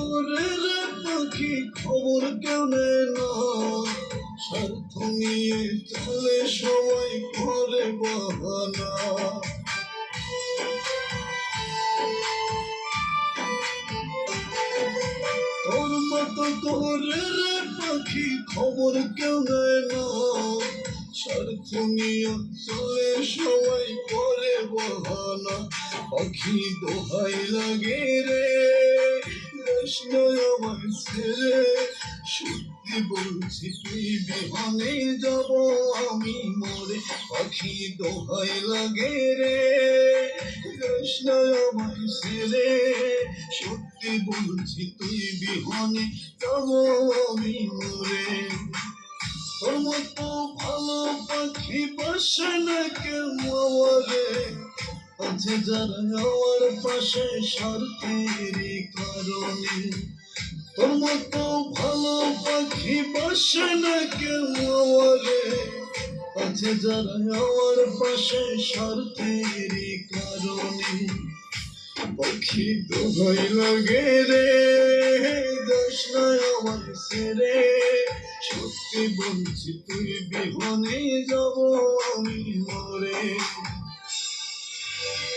তোরে রে পাখি খবর কেউ নেয় না, স্বার্থ নিয়ে চলে সবাই করে বাহানা। তোর মতো তোরে রে পাখি খবর কেউ নেয় না, স্বার্থ নিয়ে চলে সবাই করে বাহানা। পাখি দোহাই লাগে রে আমার ছেড়ে, সত্যি বলছি তুই বিহানে যাব আমি মরে। পাখি দোহাই লাগে রে আমার ছেড়ে, সত্যি বলছি তুই বিহানে যাব আমি মরে। তোর মতো ভালো পাখি বাসে না কেউ আমারে, আছে যারা আমার পাশে স্বার্থের কারণে। তোর মতো ভালো পাখি বাসে না কেউ আমারে, আছে যারা আমার পাশে স্বার্থের কারণে। পাখি দোহাই লাগে রে যাস না আমার ছেড়ে, সত্যি বলছি তুই বিহনে যাব আমি মরে।